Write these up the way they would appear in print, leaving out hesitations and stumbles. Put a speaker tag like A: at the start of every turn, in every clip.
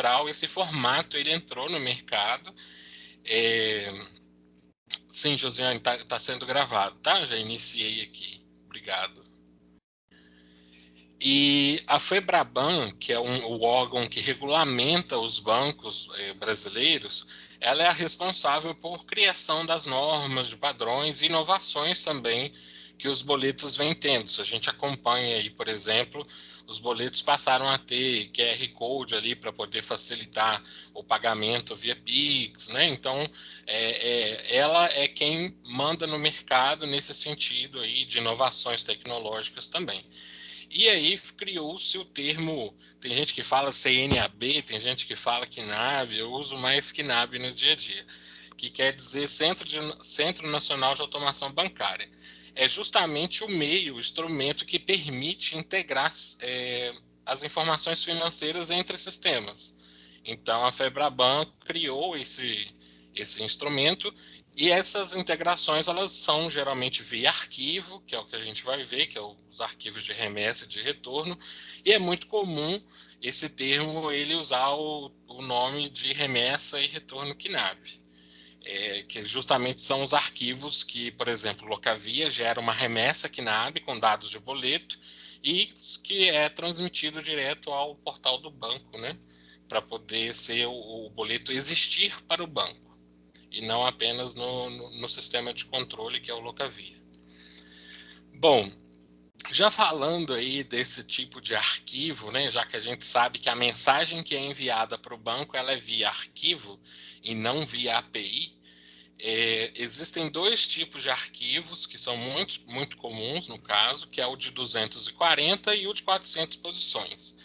A: central. Esse formato ele entrou no mercado. Sim, Josiane, tá sendo gravado, tá? Já iniciei aqui. Obrigado. E a FEBRABAN, que é o órgão que regulamenta os bancos brasileiros, ela é a responsável por criação das normas, de padrões e inovações também que os boletos vêm tendo. Se a gente acompanha aí, por exemplo, os boletos passaram a ter QR Code ali para poder facilitar o pagamento via Pix, né? Então, ela é quem manda no mercado nesse sentido aí de inovações tecnológicas também. E aí criou-se o termo, tem gente que fala CNAB, tem gente que fala KNAB, eu uso mais KNAB no dia a dia, que quer dizer Centro Nacional de Automação Bancária. É justamente o meio, o instrumento que permite integrar as informações financeiras entre sistemas. Então, a FEBRABAN criou esse instrumento e essas integrações elas são geralmente via arquivo, que é o que a gente vai ver, que é os arquivos de remessa e de retorno, e é muito comum esse termo ele usar o nome de remessa e retorno KNAB. Que justamente são os arquivos que, por exemplo, Locavia gera uma remessa KNAB com dados de boleto e que é transmitido direto ao portal do banco, né? Para poder ser o boleto existir para o banco e não apenas no sistema de controle que é o Locavia. Bom, já falando aí desse tipo de arquivo, né, já que a gente sabe que a mensagem que é enviada para o banco ela é via arquivo e não via API, existem dois tipos de arquivos que são muito comuns no caso, que é o de 240 e o de 400 posições.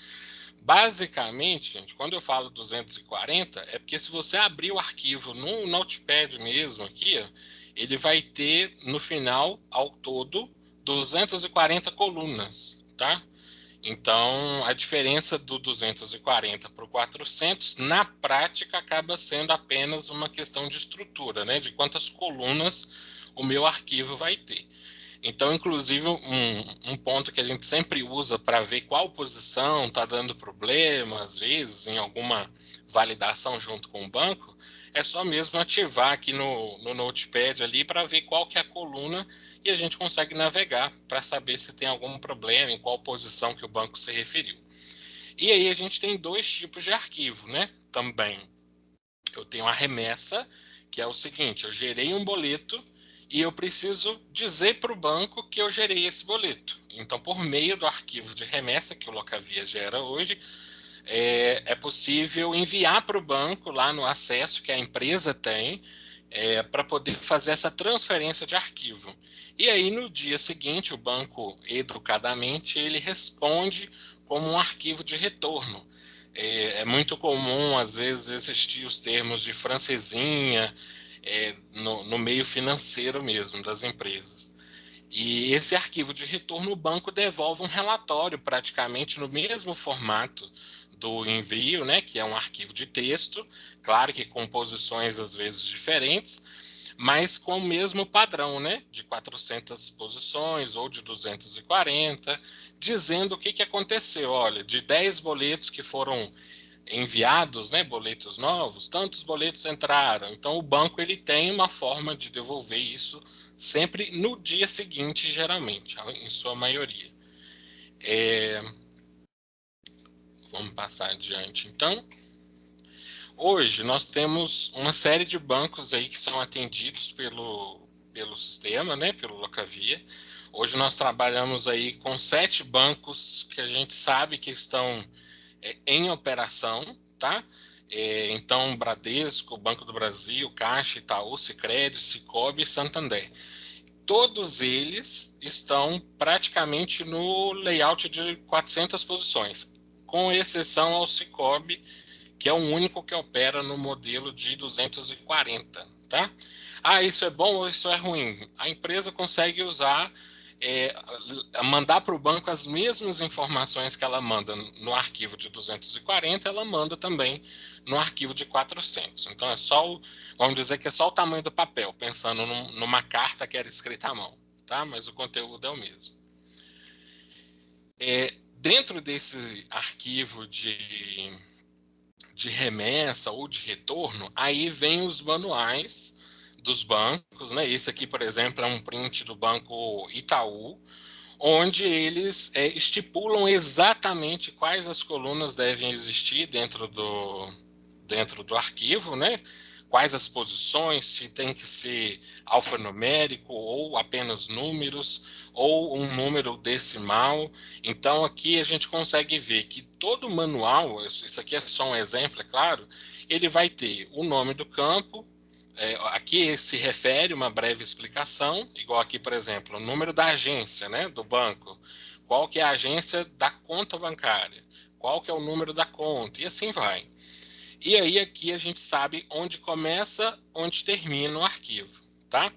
A: Basicamente, gente, quando eu falo 240, é porque se você abrir o arquivo no Notepad mesmo aqui, ó, ele vai ter no final, ao todo, 240 colunas, tá? Então, a diferença do 240 para o 400, na prática, acaba sendo apenas uma questão de estrutura, né? De quantas colunas o meu arquivo vai ter. Então, inclusive, um ponto que a gente sempre usa para ver qual posição está dando problema, às vezes, em alguma validação junto com o banco, é só mesmo ativar aqui no Notepad ali para ver qual que é a coluna e a gente consegue navegar para saber se tem algum problema, em qual posição que o banco se referiu. E aí a gente tem dois tipos de arquivo, né? Também. Eu tenho a remessa, que é o seguinte, eu gerei um boleto e eu preciso dizer para o banco que eu gerei esse boleto. Então, por meio do arquivo de remessa que o Locavia gera hoje, é possível enviar para o banco lá no acesso que a empresa tem para poder fazer essa transferência de arquivo. E aí, no dia seguinte, o banco, educadamente, ele responde como um arquivo de retorno. É muito comum, às vezes, existir os termos de francesinha no meio financeiro mesmo das empresas. E esse arquivo de retorno, o banco devolve um relatório praticamente no mesmo formato do envio, né, que é um arquivo de texto, claro que com posições às vezes diferentes, mas com o mesmo padrão, né, de 400 posições ou de 240, dizendo o que aconteceu. Olha, de 10 boletos que foram enviados, né, boletos novos, tantos boletos entraram. Então, o banco ele tem uma forma de devolver isso sempre no dia seguinte, geralmente, em sua maioria. Vamos passar adiante, então. Hoje, nós temos uma série de bancos aí que são atendidos pelo sistema, né, pelo Locavia. Hoje nós trabalhamos aí com 7 bancos que a gente sabe que estão em operação, tá? Então, Bradesco, Banco do Brasil, Caixa, Itaú, Sicredi, Sicobi e Santander. Todos eles estão praticamente no layout de 400 posições, com exceção ao Sicobi, que é o único que opera no modelo de 240, tá? Ah, isso é bom ou isso é ruim? A empresa consegue usar, mandar para o banco as mesmas informações que ela manda no arquivo de 240, ela manda também no arquivo de 400. Então, vamos dizer que é só o tamanho do papel, pensando numa carta que era escrita à mão, tá? Mas o conteúdo é o mesmo. Dentro desse arquivo de de remessa ou de retorno, aí vem os manuais dos bancos, né? Esse aqui, por exemplo, é um print do Banco Itaú, onde eles estipulam exatamente quais as colunas devem existir dentro do arquivo, né? Quais as posições, se tem que ser alfanumérico ou apenas números, ou um número decimal. Então, aqui a gente consegue ver que todo manual, isso aqui é só um exemplo, é claro, ele vai ter o nome do campo, aqui se refere uma breve explicação, igual aqui, por exemplo, o número da agência, né, do banco, qual que é a agência da conta bancária, qual que é o número da conta, e assim vai. E aí aqui a gente sabe onde começa, onde termina o arquivo, tá?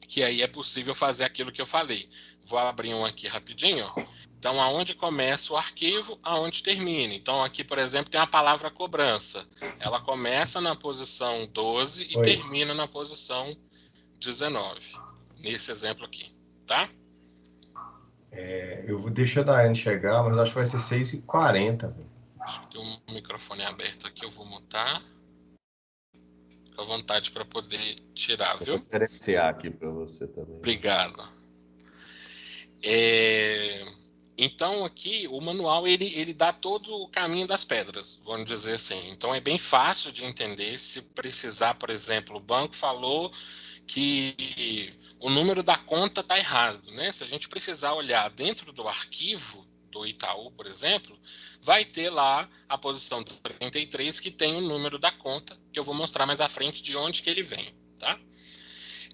A: Que aí é possível fazer aquilo que eu falei. Vou abrir um aqui rapidinho, ó. Então, aonde começa o arquivo, aonde termina. Então, aqui, por exemplo, tem a palavra cobrança. Ela começa na posição 12 e
B: Oi.
A: termina na posição 19. Nesse exemplo aqui, tá?
B: Eu vou deixar a Daiane chegar, mas acho que vai ser 6h40.
A: Acho que tem um microfone aberto aqui, eu vou mutar. Fica à vontade para poder tirar,
C: Eu vou
A: viu?
C: gerenciar aqui para você também.
A: Obrigado. Então aqui o manual ele dá todo o caminho das pedras, vamos dizer assim. Então é bem fácil de entender. Se precisar, por exemplo, o banco falou que o número da conta está errado, né? Se a gente precisar olhar dentro do arquivo do Itaú, por exemplo, vai ter lá a posição 33 que tem o número da conta, que eu vou mostrar mais à frente de onde que ele vem, tá?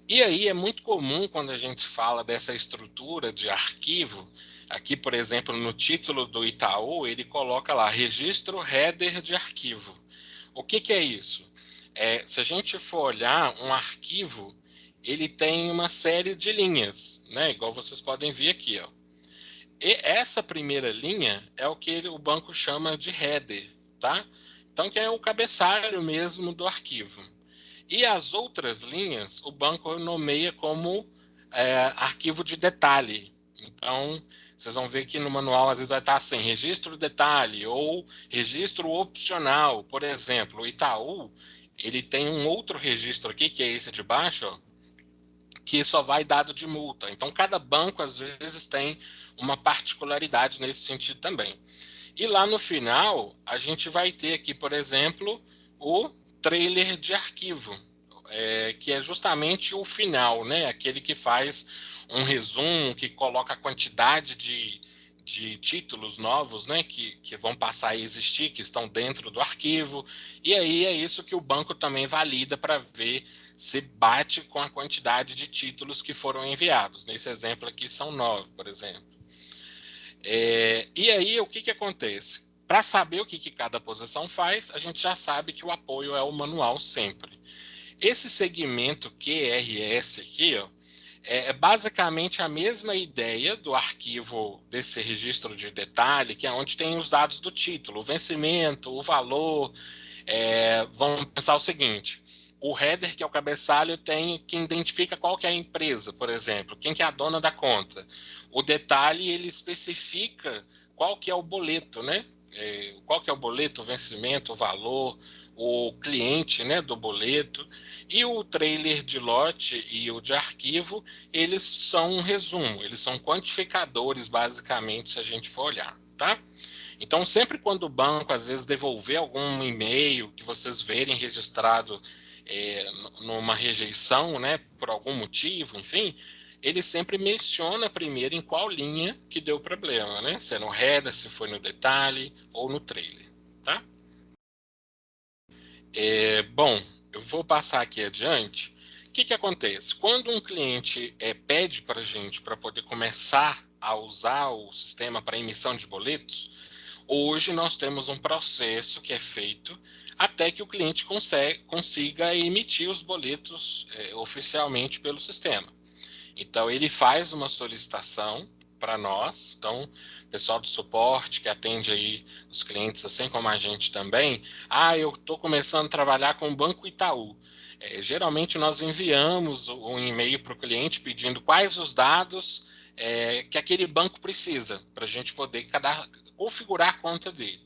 A: E aí é muito comum quando a gente fala dessa estrutura de arquivo, aqui, por exemplo, no título do Itaú, ele coloca lá, registro header de arquivo. O que é isso? Se a gente for olhar um arquivo, ele tem uma série de linhas, né? Igual vocês podem ver aqui, ó. E essa primeira linha é o que o banco chama de header, tá? Então, que é o cabeçalho mesmo do arquivo. E as outras linhas, o banco nomeia como arquivo de detalhe. Então, vocês vão ver que no manual às vezes vai estar assim, registro detalhe ou registro opcional. Por exemplo, o Itaú, ele tem um outro registro aqui, que é esse de baixo, ó, que só vai dado de multa. Então, cada banco, às vezes, tem uma particularidade nesse sentido também. E lá no final, a gente vai ter aqui, por exemplo, o trailer de arquivo, que é justamente o final, né? Aquele que faz um resumo, que coloca a quantidade de títulos novos, né? Que vão passar a existir, que estão dentro do arquivo. E aí é isso que o banco também valida para ver se bate com a quantidade de títulos que foram enviados. Nesse exemplo aqui são 9, por exemplo. E aí, o que acontece? Para saber o que cada posição faz, a gente já sabe que o apoio é o manual sempre. Esse segmento QRS aqui, ó, é basicamente a mesma ideia do arquivo desse registro de detalhe, que é onde tem os dados do título, o vencimento, o valor. Vamos pensar o seguinte: o header, que é o cabeçalho, tem quem identifica qual que é a empresa, por exemplo, quem que é a dona da conta. O detalhe, ele especifica qual que é o boleto, né? Qual que é o boleto, o vencimento, o valor, o cliente, né, do boleto. E o trailer de lote e o de arquivo, eles são um resumo, eles são quantificadores, basicamente, se a gente for olhar, tá? Então, sempre quando o banco, às vezes, devolver algum e-mail que vocês verem registrado numa rejeição, né, por algum motivo, enfim, ele sempre menciona primeiro em qual linha que deu problema, né? Se é no header, se foi no detalhe ou no trailer, tá? Bom, eu vou passar aqui adiante. O que acontece? Quando um cliente pede para a gente para poder começar a usar o sistema para emissão de boletos, hoje nós temos um processo que é feito até que o cliente consiga emitir os boletos oficialmente pelo sistema. Então, ele faz uma solicitação para nós. Então, o pessoal do suporte que atende aí os clientes, assim como a gente também, eu estou começando a trabalhar com o Banco Itaú. Geralmente, nós enviamos um e-mail para o cliente pedindo quais os dados que aquele banco precisa para a gente poder configurar a conta dele.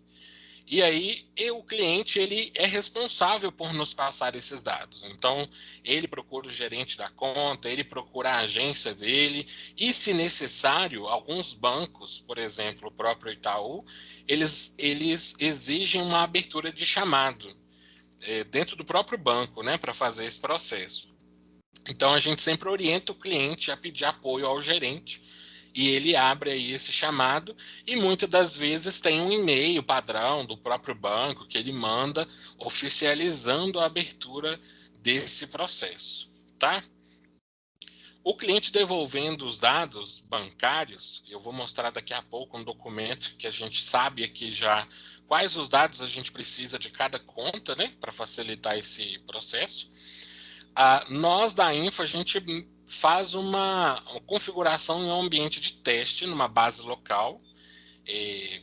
A: E aí, o cliente ele é responsável por nos passar esses dados. Então, ele procura o gerente da conta, ele procura a agência dele, e, se necessário, alguns bancos, por exemplo, o próprio Itaú, eles exigem uma abertura de chamado dentro do próprio banco, né, para fazer esse processo. Então, a gente sempre orienta o cliente a pedir apoio ao gerente, e ele abre aí esse chamado, e muitas das vezes tem um e-mail padrão do próprio banco que ele manda oficializando a abertura desse processo, tá? O cliente devolvendo os dados bancários, eu vou mostrar daqui a pouco um documento que a gente sabe aqui já quais os dados a gente precisa de cada conta, né, para facilitar esse processo. Nós da Info, a gente faz uma configuração em um ambiente de teste, numa base local,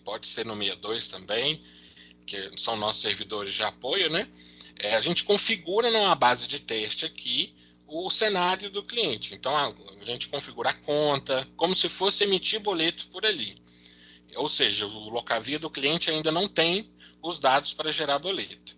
A: pode ser no 62 também, que são nossos servidores de apoio, né? A gente configura numa base de teste aqui o cenário do cliente. Então, a gente configura a conta, como se fosse emitir boleto por ali. Ou seja, o Locavia do cliente ainda não tem os dados para gerar boleto.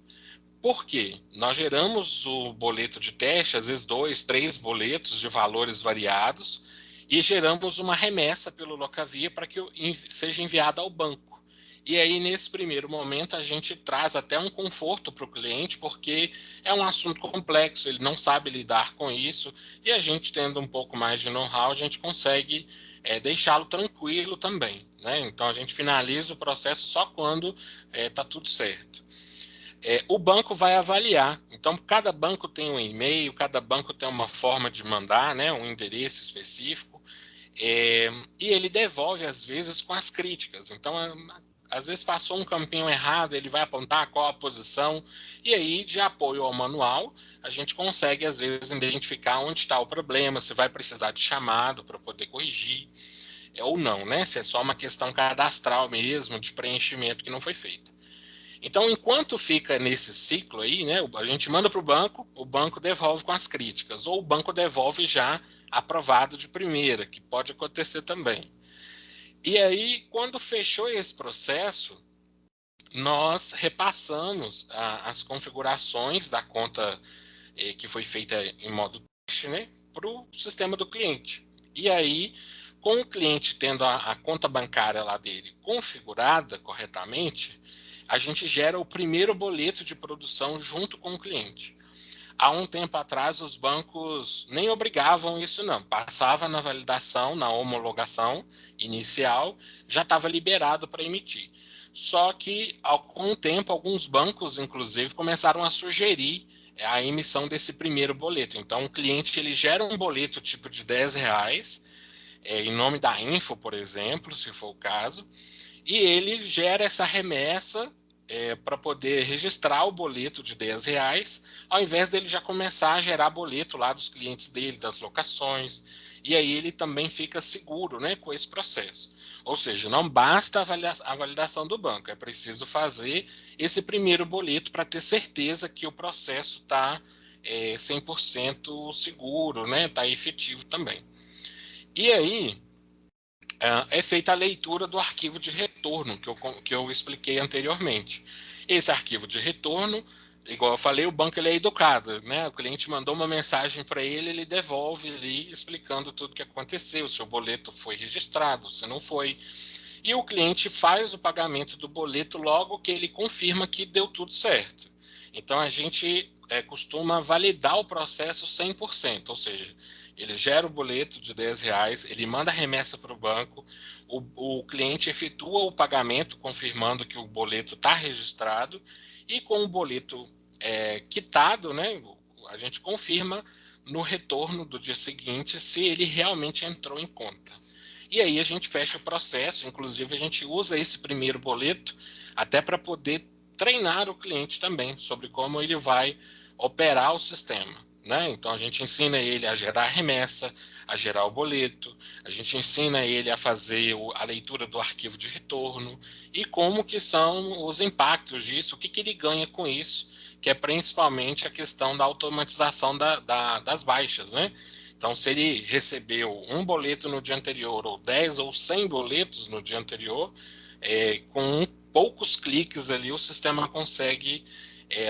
A: Por quê? Nós geramos o boleto de teste, às vezes 2, 3 boletos de valores variados, e geramos uma remessa pelo Locavia para que seja enviada ao banco. E aí, nesse primeiro momento, a gente traz até um conforto para o cliente, porque é um assunto complexo, ele não sabe lidar com isso, e a gente, tendo um pouco mais de know-how, a gente consegue deixá-lo tranquilo também, né? Então, a gente finaliza o processo só quando está tudo certo. O banco vai avaliar. Então, cada banco tem um e-mail, cada banco tem uma forma de mandar, né, um endereço específico, e ele devolve, às vezes, com as críticas. Então, às vezes passou um campinho errado, ele vai apontar qual a posição, e aí, de apoio ao manual, a gente consegue, às vezes, identificar onde está o problema, se vai precisar de chamado para poder corrigir, ou não, né? Se é só uma questão cadastral mesmo, de preenchimento que não foi feita. Então, enquanto fica nesse ciclo aí, né, a gente manda para o banco devolve com as críticas, ou o banco devolve já aprovado de primeira, que pode acontecer também. E aí, quando fechou esse processo, nós repassamos as configurações da conta que foi feita em modo teste, né, para o sistema do cliente. E aí, com o cliente tendo a conta bancária lá dele configurada corretamente, a gente gera o primeiro boleto de produção junto com o cliente. Há um tempo atrás, os bancos nem obrigavam isso, não. Passava na validação, na homologação inicial, já estava liberado para emitir. Só que, com o tempo, alguns bancos, inclusive, começaram a sugerir a emissão desse primeiro boleto. Então, o cliente ele gera um boleto tipo de R$10, em nome da Info, por exemplo, se for o caso, e ele gera essa remessa para poder registrar o boleto de R$10, ao invés dele já começar a gerar boleto lá dos clientes dele, das locações, e aí ele também fica seguro, né, com esse processo. Ou seja, não basta a validação do banco, é preciso fazer esse primeiro boleto para ter certeza que o processo está 100% seguro, né, está efetivo também. E aí, é feita a leitura do arquivo de retorno que eu expliquei anteriormente. Esse arquivo de retorno, igual eu falei, o banco ele é educado, né? O cliente mandou uma mensagem para ele, ele devolve ali explicando tudo o que aconteceu, se o boleto foi registrado, se não foi. E o cliente faz o pagamento do boleto logo que ele confirma que deu tudo certo. Então a gente costuma validar o processo 100%, ou seja, ele gera o boleto de R$10, ele manda a remessa para o banco, o cliente efetua o pagamento confirmando que o boleto está registrado, e com o boleto quitado, né, a gente confirma no retorno do dia seguinte se ele realmente entrou em conta. E aí a gente fecha o processo, inclusive a gente usa esse primeiro boleto até para poder treinar o cliente também sobre como ele vai operar o sistema, né? Então a gente ensina ele a gerar a remessa, a gerar o boleto, a gente ensina ele a fazer a leitura do arquivo de retorno e como que são os impactos disso, o que ele ganha com isso, que é principalmente a questão da automatização das baixas, né? Então, se ele recebeu um boleto no dia anterior, ou 10 ou 100 boletos no dia anterior, com poucos cliques ali o sistema consegue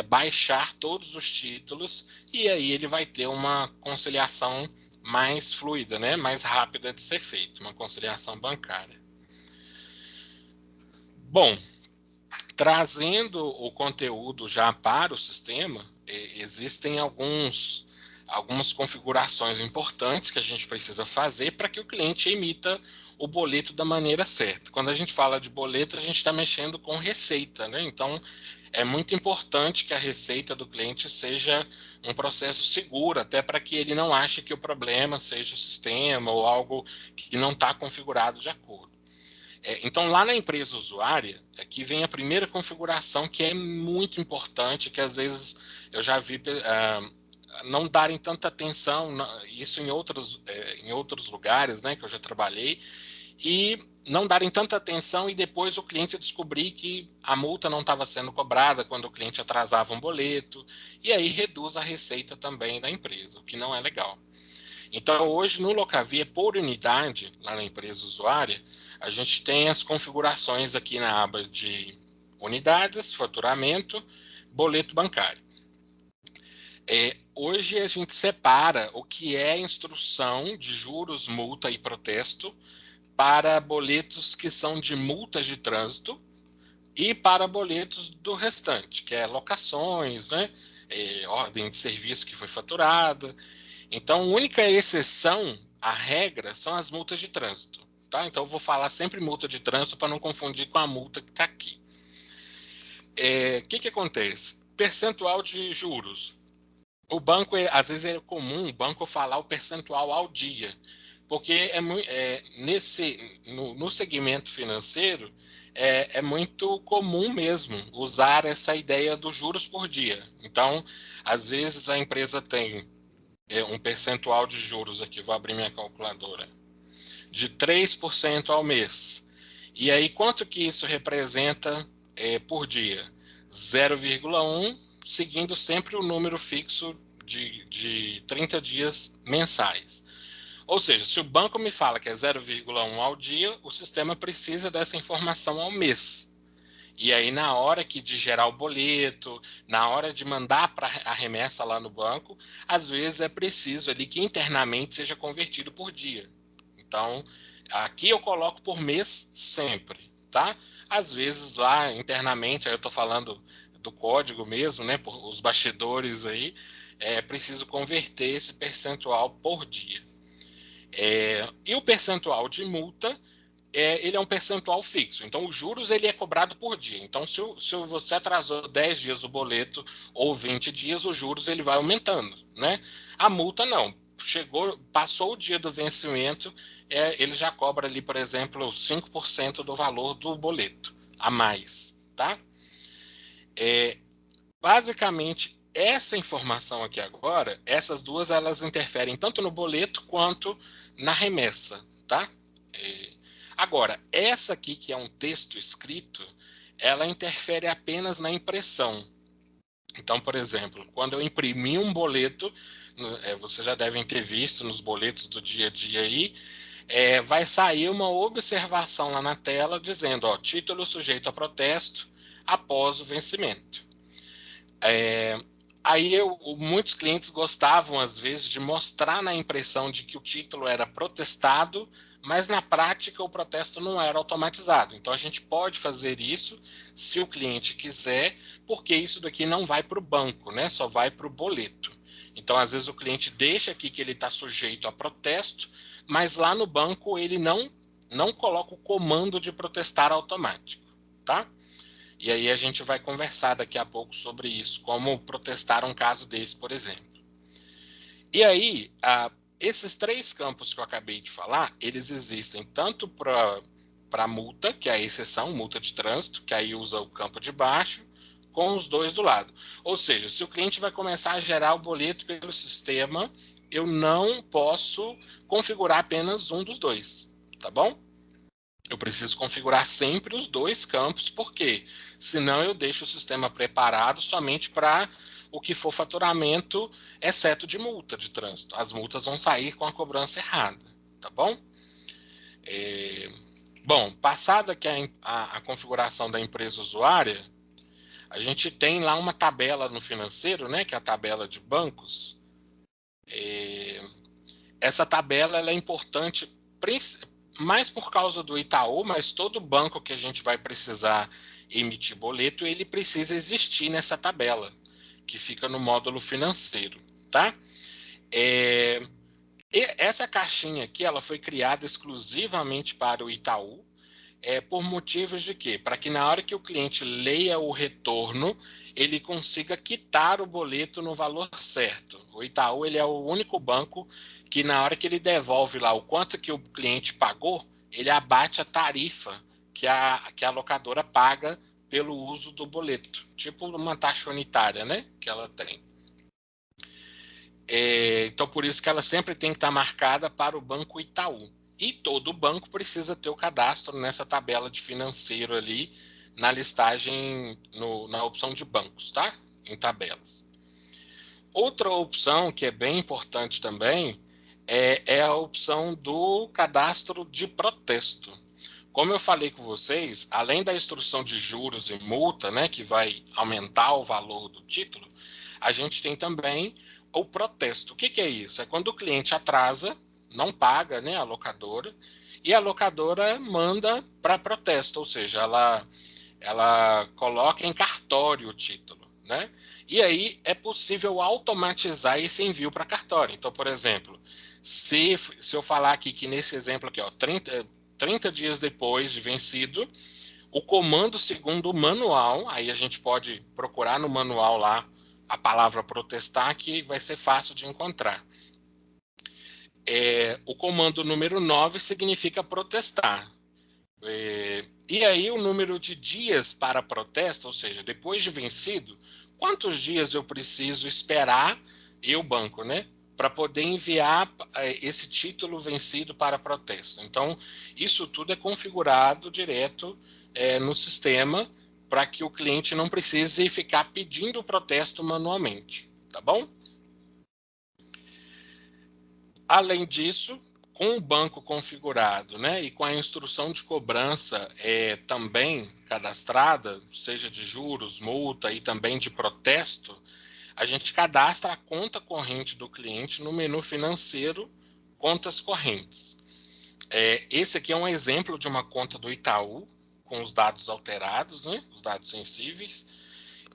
A: baixar todos os títulos, e aí ele vai ter uma conciliação mais fluida, né? Mais rápida de ser feita, uma conciliação bancária. Bom, trazendo o conteúdo já para o sistema, existem algumas configurações importantes que a gente precisa fazer para que o cliente emita o boleto da maneira certa. Quando a gente fala de boleto, a gente está mexendo com receita, né? Então, é muito importante que a receita do cliente seja um processo seguro, até para que ele não ache que o problema seja o sistema ou algo que não está configurado de acordo. Então, lá na empresa usuária, aqui vem a primeira configuração, que é muito importante, que às vezes eu já vi não darem tanta atenção, isso em outros lugares, né, que eu já trabalhei, e não darem tanta atenção e depois o cliente descobrir que a multa não estava sendo cobrada quando o cliente atrasava um boleto, e aí reduz a receita também da empresa, o que não é legal. Então, hoje no Locavia, por unidade, lá na empresa usuária, a gente tem as configurações aqui na aba de unidades, faturamento, boleto bancário. Hoje a gente separa o que é instrução de juros, multa e protesto para boletos que são de multas de trânsito e para boletos do restante, que é locações, né? Ordem de serviço que foi faturada. Então, a única exceção à regra são as multas de trânsito. Tá? Então, eu vou falar sempre multa de trânsito para não confundir com a multa que está aqui. Que acontece? Percentual de juros. O banco, às vezes é comum o banco falar o percentual ao dia, porque no segmento financeiro é muito comum mesmo usar essa ideia dos juros por dia. Então, às vezes a empresa tem um percentual de juros aqui, vou abrir minha calculadora, de 3% ao mês. E aí, quanto que isso representa por dia? 0,1, seguindo sempre o número fixo de 30 dias mensais. Ou seja, se o banco me fala que é 0,1 ao dia, o sistema precisa dessa informação ao mês. E aí, na hora de gerar o boleto, na hora de mandar para a remessa lá no banco, às vezes é preciso ali que internamente seja convertido por dia. Então, aqui eu coloco por mês sempre, tá? Às vezes lá internamente, aí eu estou falando do código mesmo, né? Por os bastidores aí, é preciso converter esse percentual por dia. E o percentual de multa, ele é um percentual fixo. Então, os juros ele é cobrado por dia. Então, se você atrasou 10 dias o boleto ou 20 dias, os juros ele vai aumentando, né? A multa não. Passou o dia do vencimento, ele já cobra ali, por exemplo, 5% do valor do boleto a mais, tá? Basicamente, essa informação aqui agora, essas duas, elas interferem tanto no boleto quanto na remessa, tá? Agora, essa aqui, que é um texto escrito, ela interfere apenas na impressão. Então, por exemplo, quando eu imprimir um boleto, vocês já devem ter visto nos boletos do dia a dia aí, vai sair uma observação lá na tela dizendo, ó, título sujeito a protesto após o vencimento. Aí muitos clientes gostavam, às vezes, de mostrar na impressão de que o título era protestado, mas na prática o protesto não era automatizado. Então a gente pode fazer isso se o cliente quiser, porque isso daqui não vai para o banco, né? Só vai para o boleto. Então às vezes o cliente deixa aqui que ele está sujeito a protesto, mas lá no banco ele não coloca o comando de protestar automático, tá? E aí a gente vai conversar daqui a pouco sobre isso, como protestar um caso desse, por exemplo. E aí, esses 3 campos que eu acabei de falar, eles existem tanto para multa, que é a exceção, multa de trânsito, que aí usa o campo de baixo, com os 2 do lado. Ou seja, se o cliente vai começar a gerar o boleto pelo sistema, eu não posso configurar apenas um dos 2, tá bom? Eu preciso configurar sempre os 2 campos, porque senão eu deixo o sistema preparado somente para o que for faturamento, exceto de multa de trânsito. As multas vão sair com a cobrança errada, tá bom? Bom, passada aqui a configuração da empresa usuária, a gente tem lá uma tabela no financeiro, né, que é a tabela de bancos. Essa tabela ela é importante mais por causa do Itaú, mas todo banco que a gente vai precisar emitir boleto, ele precisa existir nessa tabela, que fica no módulo financeiro, tá? Essa caixinha aqui, ela foi criada exclusivamente para o Itaú, por motivos de quê? Para que na hora que o cliente leia o retorno, ele consiga quitar o boleto no valor certo. O Itaú ele é o único banco que na hora que ele devolve lá o quanto que o cliente pagou, ele abate a tarifa que a locadora paga pelo uso do boleto. Tipo uma taxa unitária, né? Que ela tem. Então, por isso que ela sempre tem que estar marcada para o Banco Itaú. E todo banco precisa ter o cadastro nessa tabela de financeiro ali, na listagem, na opção de bancos, tá? Em tabelas. Outra opção que é bem importante também é a opção do cadastro de protesto. Como eu falei com vocês, além da instrução de juros e multa, né, que vai aumentar o valor do título, a gente tem também o protesto. O que é isso? É quando o cliente atrasa, não paga, né, a locadora, e a locadora manda para protesto, ou seja, ela coloca em cartório o título, né? E aí é possível automatizar esse envio para cartório. Então, por exemplo, se eu falar aqui que nesse exemplo aqui, ó, 30 dias depois de vencido, o comando segundo o manual, aí a gente pode procurar no manual lá a palavra protestar, que vai ser fácil de encontrar. O comando número 9 significa protestar. E aí o número de dias para protesto, ou seja, depois de vencido, quantos dias eu preciso esperar, eu banco, né? Para poder enviar esse título vencido para protesto. Então, isso tudo é configurado direto no sistema para que o cliente não precise ficar pedindo o protesto manualmente, tá bom? Além disso, com o banco configurado, né, e com a instrução de cobrança também cadastrada, seja de juros, multa e também de protesto, a gente cadastra a conta corrente do cliente no menu financeiro Contas Correntes. Esse aqui é um exemplo de uma conta do Itaú, com os dados alterados, né, os dados sensíveis,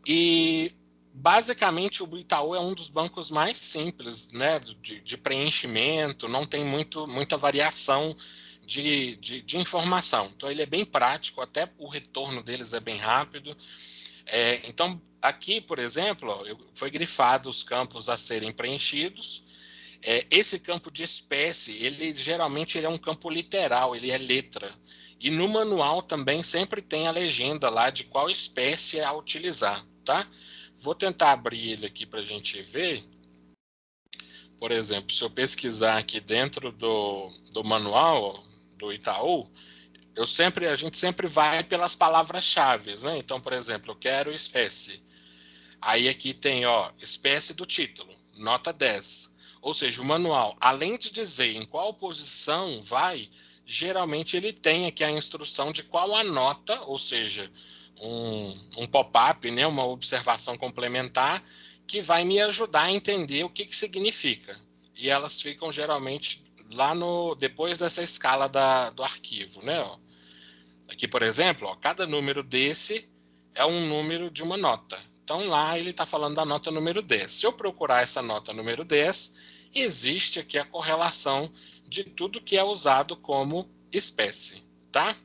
A: e basicamente o Itaú é um dos bancos mais simples, né, de preenchimento, não tem muita variação de informação. Então ele é bem prático, até o retorno deles é bem rápido. Então aqui, por exemplo, ó, foi grifado os campos a serem preenchidos. Esse campo de espécie, ele geralmente ele é um campo literal, ele é letra. E no manual também sempre tem a legenda lá de qual espécie a utilizar, tá? Vou tentar abrir ele aqui para a gente ver. Por exemplo, se eu pesquisar aqui dentro do manual do Itaú, a gente sempre vai pelas palavras-chave, né? Então, por exemplo, eu quero espécie. Aí aqui tem, ó, espécie do título, nota 10. Ou seja, o manual, além de dizer em qual posição vai, geralmente ele tem aqui a instrução de qual a nota, ou seja, um pop-up, né, uma observação complementar, que vai me ajudar a entender o que significa. E elas ficam geralmente lá depois dessa escala do arquivo, né? Ó. Aqui, por exemplo, ó, cada número desse é um número de uma nota. Então, lá ele está falando da nota número 10. Se eu procurar essa nota número 10, existe aqui a correlação de tudo que é usado como espécie, tá?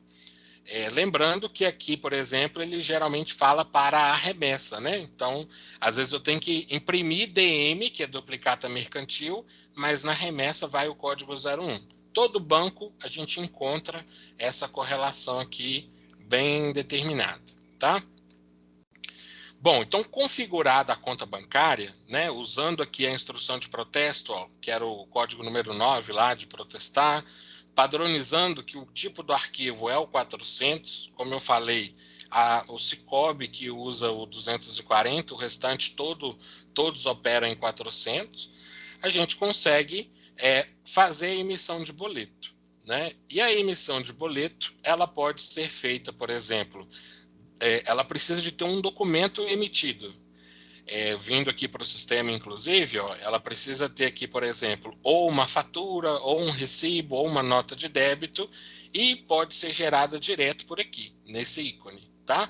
A: Lembrando que aqui, por exemplo, ele geralmente fala para a remessa, né? Então, às vezes eu tenho que imprimir DM, que é duplicata mercantil, mas na remessa vai o código 01. Todo banco a gente encontra essa correlação aqui bem determinada, tá? Bom, então configurada a conta bancária, né, usando aqui a instrução de protesto, ó, que era o código número 9 lá de protestar, padronizando que o tipo do arquivo é o 400, como eu falei, o Cicobi que usa o 240, o restante todos operam em 400, a gente consegue fazer a emissão de boleto. né? E a emissão de boleto, ela pode ser feita, por exemplo, ela precisa de ter um documento emitido. Vindo aqui para o sistema, inclusive, ó, ela precisa ter aqui, por exemplo, ou uma fatura, ou um recibo, ou uma nota de débito, e pode ser gerada direto por aqui, nesse ícone, tá?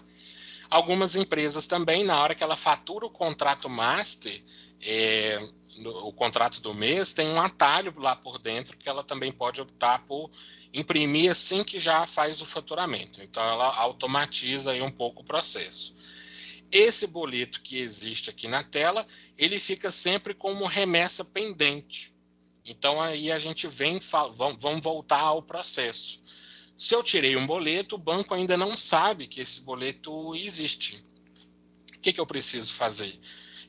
A: Algumas empresas também, na hora que ela fatura o contrato master, o contrato do mês, tem um atalho lá por dentro que ela também pode optar por imprimir assim que já faz o faturamento. Então, ela automatiza aí um pouco o processo. Esse boleto que existe aqui na tela, ele fica sempre como remessa pendente. Então, aí a gente vamos voltar ao processo. Se eu tirei um boleto, o banco ainda não sabe que esse boleto existe. O que eu preciso fazer?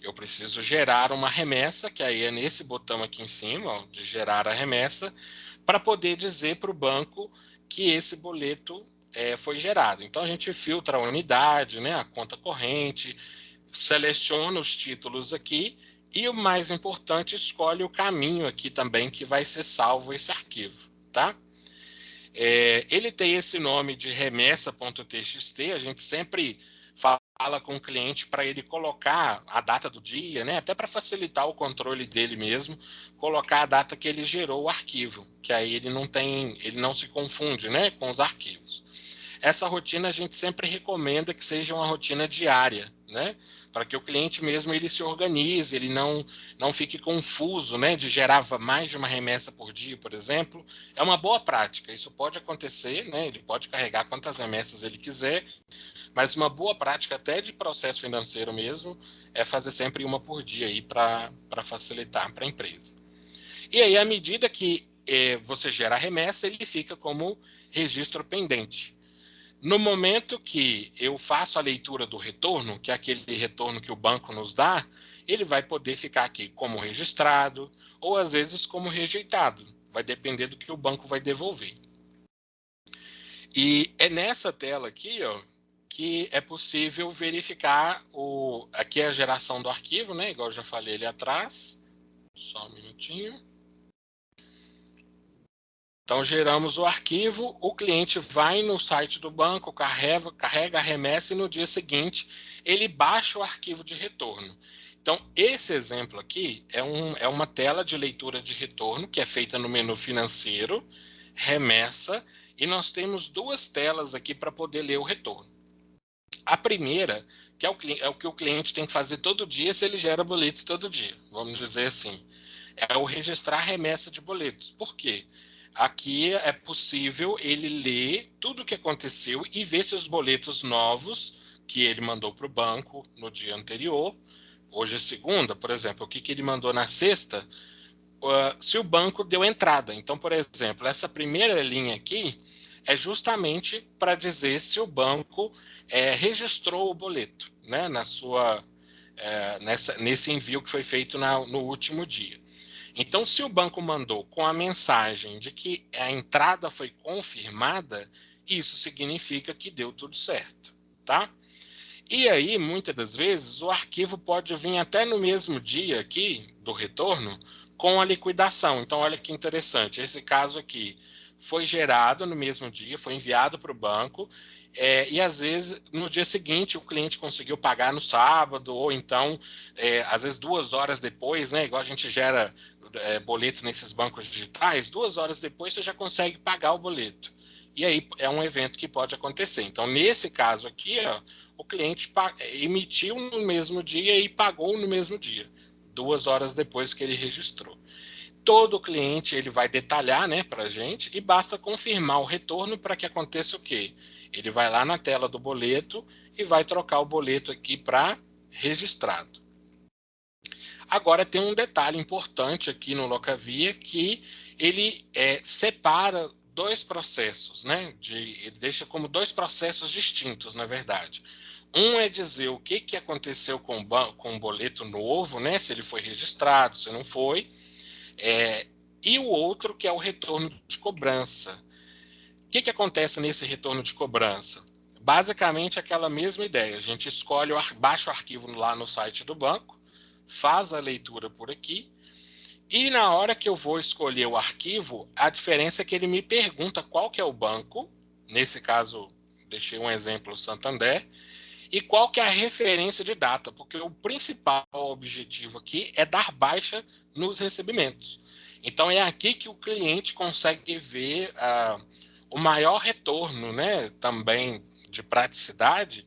A: Eu preciso gerar uma remessa, que aí é nesse botão aqui em cima, ó, de gerar a remessa, para poder dizer para o banco que esse boleto foi gerado. Então, a gente filtra a unidade, né, a conta corrente, seleciona os títulos aqui e, o mais importante, escolhe o caminho aqui também que vai ser salvo esse arquivo, tá? Ele tem esse nome de remessa.txt, a gente sempre fala com o cliente para ele colocar a data do dia, né? Até para facilitar o controle dele mesmo, colocar a data que ele gerou o arquivo, que aí ele não se confunde, né, com os arquivos. Essa rotina a gente sempre recomenda que seja uma rotina diária, né? Para que o cliente mesmo ele se organize, ele não fique confuso, né? De gerar mais de uma remessa por dia, por exemplo. É uma boa prática, isso pode acontecer, né? Ele pode carregar quantas remessas ele quiser, mas uma boa prática até de processo financeiro mesmo é fazer sempre uma por dia aí para facilitar para a empresa. E aí, à medida que você gera a remessa, ele fica como registro pendente. No momento que eu faço a leitura do retorno, que é aquele retorno que o banco nos dá, ele vai poder ficar aqui como registrado ou às vezes como rejeitado. Vai depender do que o banco vai devolver. E é nessa tela aqui, ó, que é possível verificar aqui é a geração do arquivo, né? Igual eu já falei ali atrás. Só um minutinho. Então, geramos o arquivo, o cliente vai no site do banco, carrega a remessa e no dia seguinte ele baixa o arquivo de retorno. Então, esse exemplo aqui é uma tela de leitura de retorno que é feita no menu financeiro, remessa, e nós temos duas telas aqui para poder ler o retorno. A primeira, que é o que o cliente tem que fazer todo dia se ele gera boleto todo dia, vamos dizer assim, é o registrar remessa de boletos. Por quê? Aqui é possível ele ler tudo o que aconteceu e ver se os boletos novos que ele mandou para o banco no dia anterior, hoje é segunda, por exemplo, o que ele mandou na sexta, se o banco deu entrada. Então, por exemplo, essa primeira linha aqui é justamente para dizer se o banco registrou o boleto, né, nesse envio que foi feito no último dia. Então, se o banco mandou com a mensagem de que a entrada foi confirmada, isso significa que deu tudo certo, tá? E aí, muitas das vezes, o arquivo pode vir até no mesmo dia aqui do retorno com a liquidação. Então, olha que interessante. Esse caso aqui foi gerado no mesmo dia, foi enviado para o banco, e às vezes no dia seguinte o cliente conseguiu pagar no sábado, ou então, às vezes 2 horas depois, né? Igual a gente gera boleto nesses bancos digitais, 2 horas depois você já consegue pagar o boleto. E aí é um evento que pode acontecer. Então, nesse caso aqui, ó, o cliente emitiu no mesmo dia e pagou no mesmo dia, 2 horas depois que ele registrou. Todo cliente ele vai detalhar, né, para a gente, e basta confirmar o retorno para que aconteça o quê? Ele vai lá na tela do boleto e vai trocar o boleto aqui para registrado. Agora tem um detalhe importante aqui no Locavia, que ele separa dois processos, né? Ele deixa como 2 processos distintos, na verdade. Um é dizer o que aconteceu com o boleto novo, né? Se ele foi registrado, se não foi. E o outro que é o retorno de cobrança. O que acontece nesse retorno de cobrança? Basicamente aquela mesma ideia. A gente baixa o arquivo lá no site do banco, faz a leitura por aqui E na hora que eu vou escolher o arquivo, a diferença é que ele me pergunta qual que é o banco, nesse caso, deixei um exemplo, Santander, e qual que é a referência de data, porque o principal objetivo aqui é dar baixa nos recebimentos. Então é aqui que o cliente consegue ver o maior retorno, né, também de praticidade,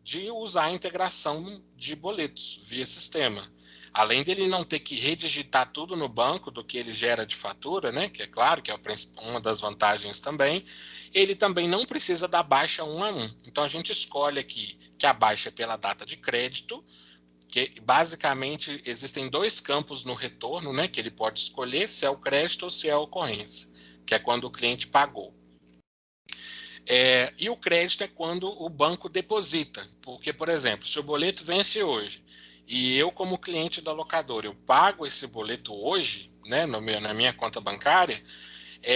A: de usar a integração de boletos via sistema. Além dele não ter que redigitar tudo no banco do que ele gera de fatura, né, que é claro que é uma das vantagens também, ele também não precisa dar baixa um a um. Então a gente escolhe aqui que a baixa é pela data de crédito, que basicamente existem dois campos no retorno, né, que ele pode escolher se é o crédito ou se é a ocorrência, que é quando o cliente pagou. E o crédito é quando o banco deposita, porque, por exemplo, se o boleto vence hoje e eu, como cliente da locadora, eu pago esse boleto hoje, né, na minha conta bancária,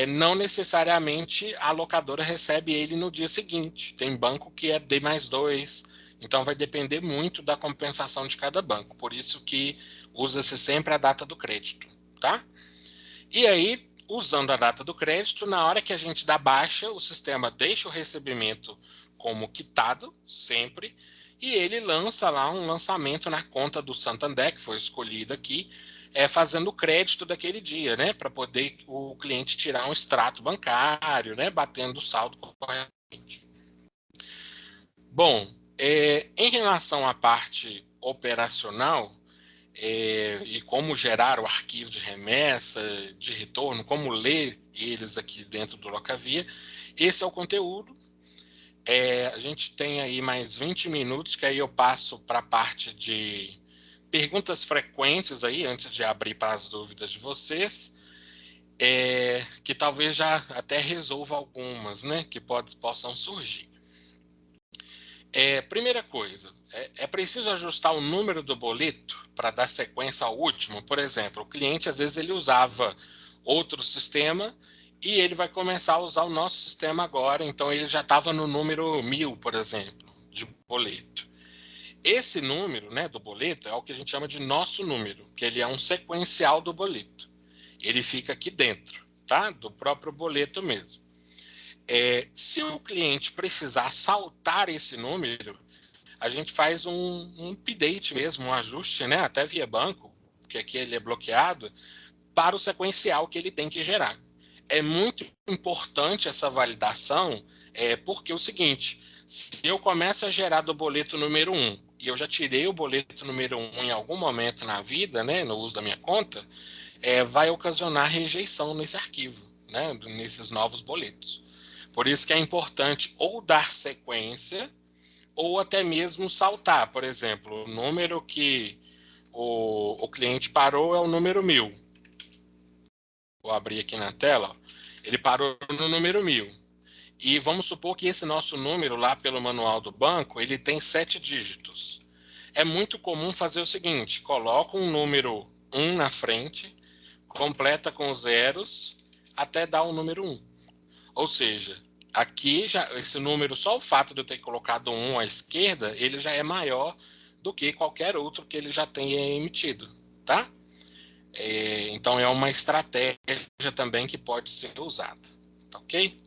A: não necessariamente a locadora recebe ele no dia seguinte. Tem banco que é D+2, então vai depender muito da compensação de cada banco. Por isso que usa-se sempre a data do crédito, tá? E aí, usando a data do crédito, na hora que a gente dá baixa, o sistema deixa o recebimento como quitado, sempre, e ele lança lá um lançamento na conta do Santander, que foi escolhido aqui, fazendo o crédito daquele dia, né, para poder o cliente tirar um extrato bancário, né, batendo o saldo corretamente. Bom, em relação à parte operacional, e como gerar o arquivo de remessa, de retorno, como ler eles aqui dentro do Locavia. Esse é o conteúdo. A gente tem aí mais 20 minutos, que aí eu passo para a parte de perguntas frequentes aí, antes de abrir para as dúvidas de vocês, que talvez já até resolva algumas, né, que possam surgir. Primeira coisa, é preciso ajustar o número do boleto para dar sequência ao último. Por exemplo, o cliente, às vezes, ele usava outro sistema e ele vai começar a usar o nosso sistema agora, então ele já estava no número 1000, por exemplo, de boleto. Esse número, né, do boleto é o que a gente chama de nosso número, que ele é um sequencial do boleto. Ele fica aqui dentro, tá? Do próprio boleto mesmo. Se o cliente precisar saltar esse número, a gente faz um update mesmo, um ajuste, né, até via banco, porque aqui ele é bloqueado, para o sequencial que ele tem que gerar. É muito importante essa validação, porque é o seguinte, se eu começo a gerar do boleto número 1, e eu já tirei o boleto número 1 em algum momento na vida, né, no uso da minha conta, vai ocasionar rejeição nesse arquivo, né, nesses novos boletos. Por isso que é importante ou dar sequência, ou até mesmo saltar. Por exemplo, o número que o cliente parou é o número 1000. Vou abrir aqui na tela. Ele parou no número 1000. E vamos supor que esse nosso número, lá pelo manual do banco, ele tem 7 dígitos. É muito comum fazer o seguinte, coloca um número 1 na frente, completa com zeros, até dar o número 1. Ou seja, aqui já esse número, só o fato de eu ter colocado 1 à esquerda, ele já é maior do que qualquer outro que ele já tenha emitido, tá? Então é uma estratégia também que pode ser usada, tá ok?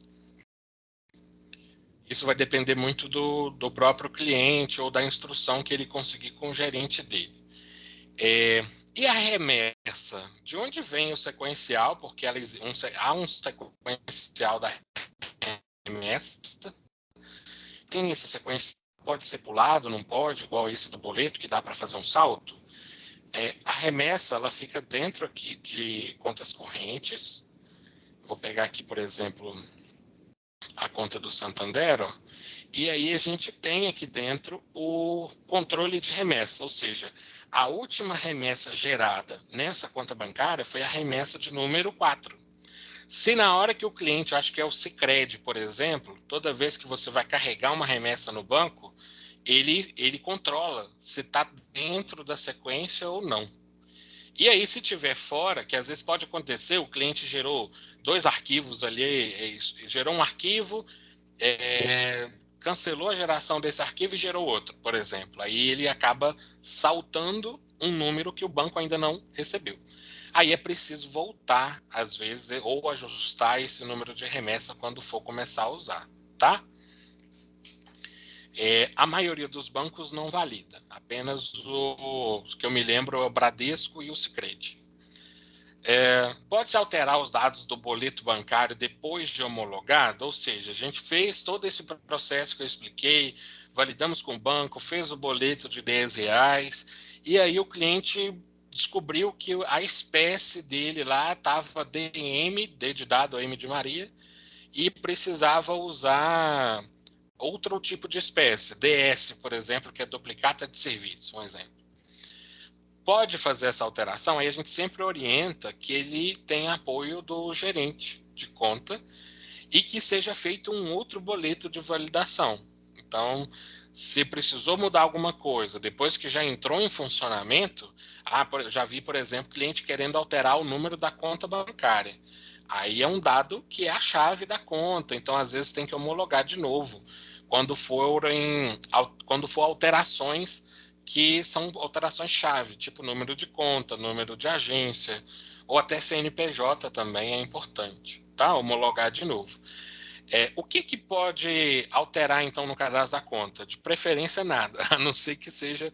A: Isso vai depender muito do próprio cliente ou da instrução que ele conseguir com o gerente dele. E a remessa? De onde vem o sequencial? Porque há um sequencial da remessa. Tem esse sequencial, pode ser pulado, não pode, igual esse do boleto, que dá para fazer um salto. A remessa, ela fica dentro aqui de contas correntes. Vou pegar aqui, por exemplo, a conta do Santander, ó, e aí a gente tem aqui dentro o controle de remessa, ou seja, a última remessa gerada nessa conta bancária foi a remessa de número 4. Se na hora que o cliente, acho que é o Sicredi, por exemplo, toda vez que você vai carregar uma remessa no banco, ele controla se está dentro da sequência ou não. E aí, se tiver fora, que às vezes pode acontecer, o cliente gerou 2 arquivos ali, gerou um arquivo, cancelou a geração desse arquivo e gerou outro, por exemplo. Aí ele acaba saltando um número que o banco ainda não recebeu. aí é preciso voltar, às vezes, ou ajustar esse número de remessa quando for começar a usar, tá? A maioria dos bancos não valida, apenas os que eu me lembro é o Bradesco e o Sicredi. Pode-se alterar os dados do boleto bancário depois de homologado, ou seja, a gente fez todo esse processo que eu expliquei, validamos com o banco, fez o boleto de R$ 10, e aí o cliente descobriu que a espécie dele lá estava DM, D de dado, M de Maria, e precisava usar outro tipo de espécie, DS, por exemplo, que é duplicata de serviço, um exemplo. Pode fazer essa alteração, aí a gente sempre orienta que ele tenha apoio do gerente de conta e que seja feito um outro boleto de validação. Então, se precisou mudar alguma coisa, depois que já entrou em funcionamento, já vi, por exemplo, cliente querendo alterar o número da conta bancária. Aí é um dado que é a chave da conta, então às vezes tem que homologar de novo, quando for alterações que são alterações-chave, tipo número de conta, número de agência, ou até CNPJ também é importante, tá? Homologar de novo. O que pode alterar, então, no cadastro da conta? De preferência, nada, a não ser que seja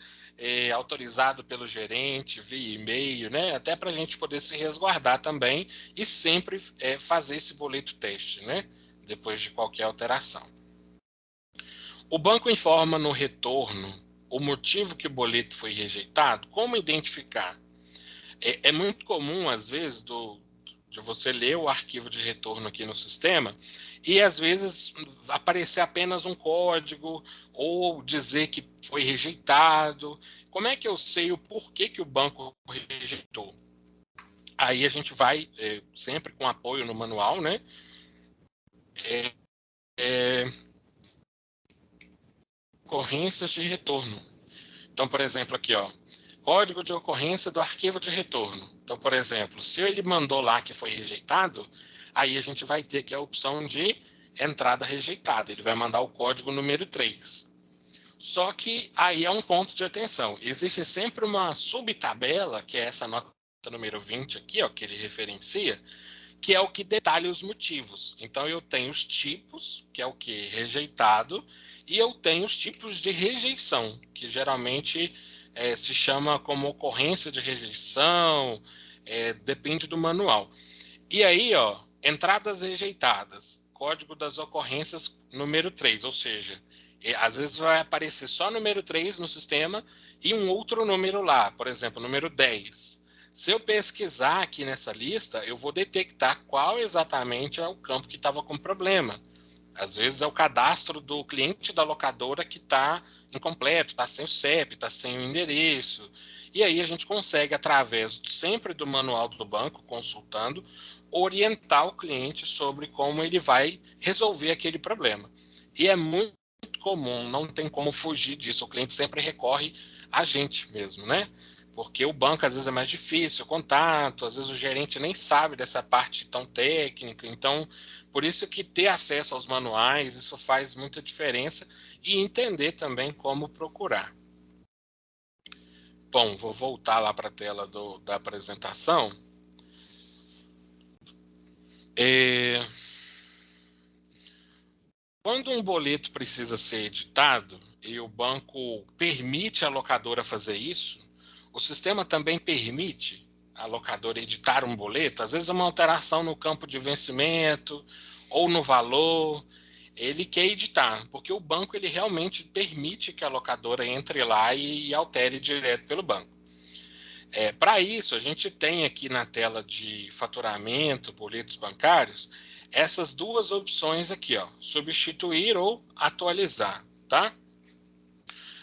A: autorizado pelo gerente, via e-mail, né? Até para a gente poder se resguardar também e sempre fazer esse boleto teste, né? Depois de qualquer alteração. O banco informa no retorno o motivo que o boleto foi rejeitado. Como identificar? É muito comum, às vezes, de você ler o arquivo de retorno aqui no sistema e, às vezes, aparecer apenas um código ou dizer que foi rejeitado. Como é que eu sei o porquê que o banco rejeitou? Aí a gente vai, sempre com apoio no manual, né? Ocorrências de retorno. Então, por exemplo, aqui, ó, código de ocorrência do arquivo de retorno. Então, por exemplo, se ele mandou lá que foi rejeitado, aí a gente vai ter aqui a opção de entrada rejeitada. Ele vai mandar o código número 3. Só que aí é um ponto de atenção. Existe sempre uma subtabela, que é essa nota número 20 aqui, ó, que ele referencia, que é o que detalha os motivos. Então, eu tenho os tipos, que é o que? Rejeitado, e eu tenho os tipos de rejeição, que geralmente se chama como ocorrência de rejeição, depende do manual. E aí, ó, entradas rejeitadas, código das ocorrências número 3, ou seja, às vezes vai aparecer só número 3 no sistema e um outro número lá, por exemplo, número 10. Se eu pesquisar aqui nessa lista, eu vou detectar qual exatamente é o campo que estava com problema. Às vezes é o cadastro do cliente da locadora que está incompleto, está sem o CEP, está sem o endereço. E aí a gente consegue, através sempre do manual do banco, consultando, orientar o cliente sobre como ele vai resolver aquele problema. E é muito comum, não tem como fugir disso. O cliente sempre recorre a gente mesmo, né? Porque o banco às vezes é mais difícil, o contato, às vezes o gerente nem sabe dessa parte tão técnica. Então, por isso que ter acesso aos manuais, isso faz muita diferença e entender também como procurar. Bom, vou voltar lá para a tela da apresentação. Quando um boleto precisa ser editado e o banco permite a locadora fazer isso, o sistema também permite a locadora editar um boleto, às vezes uma alteração no campo de vencimento ou no valor, ele quer editar, porque o banco ele realmente permite que a locadora entre lá e altere direto pelo banco. Para isso, a gente tem aqui na tela de faturamento, boletos bancários, essas duas opções aqui, ó, substituir ou atualizar, tá?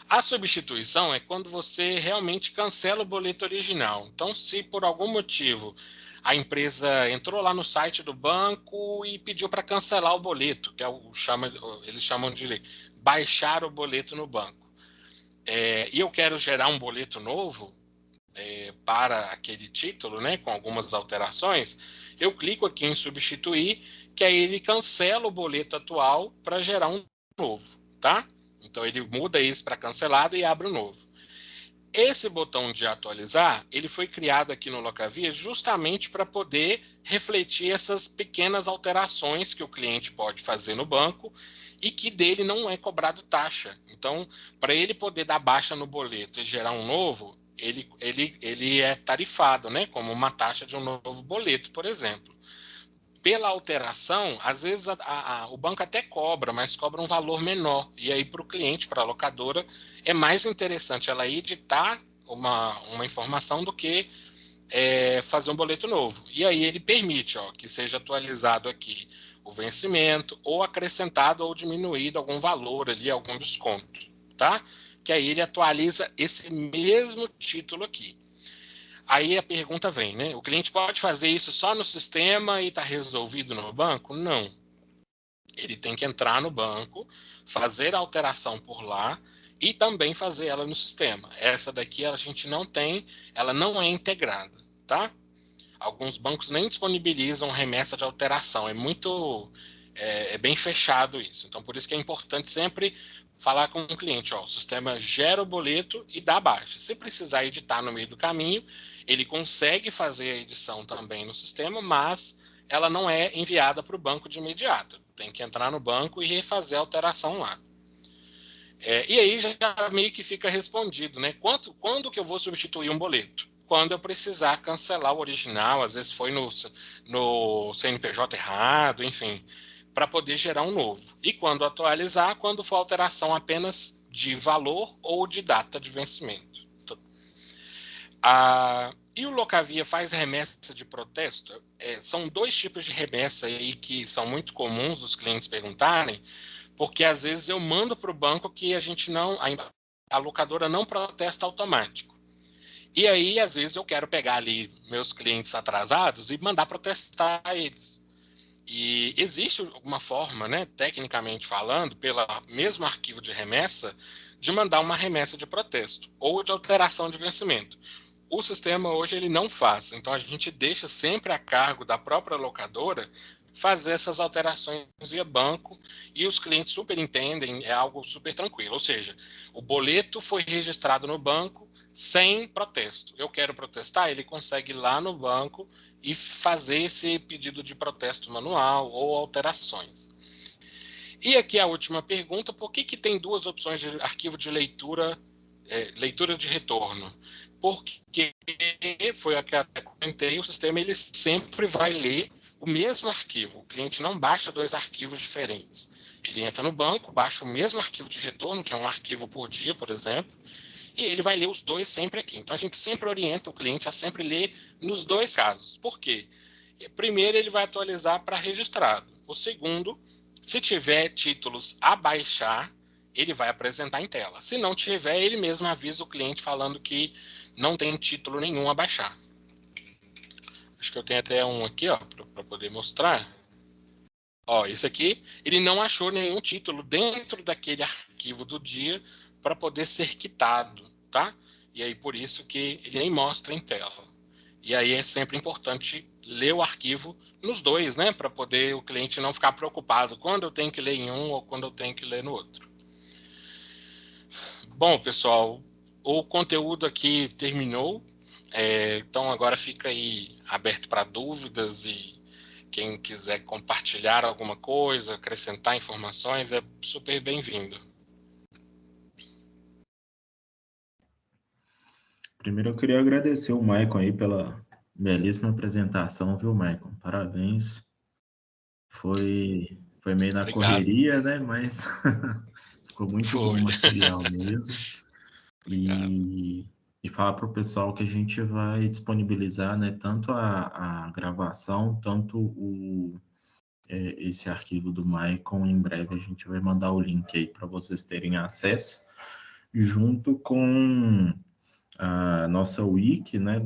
A: A substituição é quando você realmente cancela o boleto original. Então, se por algum motivo a empresa entrou lá no site do banco e pediu para cancelar o boleto, que eles chamam de baixar o boleto no banco, e eu quero gerar um boleto novo, para aquele título, né, com algumas alterações, eu clico aqui em substituir, que aí ele cancela o boleto atual para gerar um novo, tá? Então ele muda isso para cancelado e abre um novo. Esse botão de atualizar, ele foi criado aqui no Locavia justamente para poder refletir essas pequenas alterações que o cliente pode fazer no banco e que dele não é cobrado taxa. Então, para ele poder dar baixa no boleto e gerar um novo, ele é tarifado, né? Como uma taxa de um novo boleto, por exemplo. Pela alteração, às vezes o banco até cobra, mas cobra um valor menor. E aí, para o cliente, para a locadora, é mais interessante ela editar uma informação do que fazer um boleto novo. E aí ele permite que seja atualizado aqui o vencimento, ou acrescentado ou diminuído algum valor ali, algum desconto, tá? Que aí ele atualiza esse mesmo título aqui. Aí a pergunta vem, né? O cliente pode fazer isso só no sistema e está resolvido no banco? Não. Ele tem que entrar no banco, fazer a alteração por lá e também fazer ela no sistema. Essa daqui a gente não tem, ela não é integrada, tá? Alguns bancos nem disponibilizam remessa de alteração. É bem fechado isso. Então, por isso que é importante sempre falar com o cliente, o sistema gera o boleto e dá baixa. Se precisar editar no meio do caminho, ele consegue fazer a edição também no sistema, mas ela não é enviada para o banco de imediato. Tem que entrar no banco e refazer a alteração lá. E aí já meio que fica respondido, né? Quando que eu vou substituir um boleto? Quando eu precisar cancelar o original, às vezes foi no CNPJ errado, enfim, para poder gerar um novo. E quando atualizar, quando for alteração apenas de valor ou de data de vencimento. E o Locavia faz remessa de protesto? São dois tipos de remessa aí que são muito comuns os clientes perguntarem, porque às vezes eu mando para o banco que a locadora não protesta automático. E aí, às vezes, eu quero pegar ali meus clientes atrasados e mandar protestar eles. E existe uma forma, né, tecnicamente falando, pelo mesmo arquivo de remessa, de mandar uma remessa de protesto ou de alteração de vencimento. O sistema hoje ele não faz, então a gente deixa sempre a cargo da própria locadora fazer essas alterações via banco e os clientes super entendem, é algo super tranquilo. Ou seja, o boleto foi registrado no banco sem protesto. Eu quero protestar, ele consegue ir lá no banco e fazer esse pedido de protesto manual ou alterações. E aqui a última pergunta, por que tem duas opções de arquivo de leitura, leitura de retorno? Porque foi a que eu comentei, o sistema ele sempre vai ler o mesmo arquivo. O cliente não baixa dois arquivos diferentes. Ele entra no banco, baixa o mesmo arquivo de retorno, que é um arquivo por dia, por exemplo, e ele vai ler os dois sempre aqui. Então, a gente sempre orienta o cliente a sempre ler nos dois casos. Por quê? Primeiro, ele vai atualizar para registrado. O segundo, se tiver títulos a baixar, ele vai apresentar em tela. Se não tiver, ele mesmo avisa o cliente falando que não tem título nenhum a baixar. Acho que eu tenho até um aqui, para poder mostrar. Esse aqui, ele não achou nenhum título dentro daquele arquivo do dia para poder ser quitado, tá? E aí, por isso que ele nem mostra em tela. E aí é sempre importante ler o arquivo nos dois, né? Para poder o cliente não ficar preocupado quando eu tenho que ler em um ou quando eu tenho que ler no outro. Bom, pessoal, o conteúdo aqui terminou. Então, agora fica aí aberto para dúvidas e quem quiser compartilhar alguma coisa, acrescentar informações, é super bem-vindo.
D: Primeiro eu queria agradecer o Maicon aí pela belíssima apresentação, viu, Maicon? Parabéns. Foi meio na
A: Obrigado.
D: correria, né? Mas ficou muito bom
A: Foi.
D: o material mesmo.
A: Obrigado.
D: E falar para o pessoal que a gente vai disponibilizar, né, tanto a gravação, tanto esse arquivo do Maicon. Em breve a gente vai mandar o link aí para vocês terem acesso, junto com a nossa wiki, né,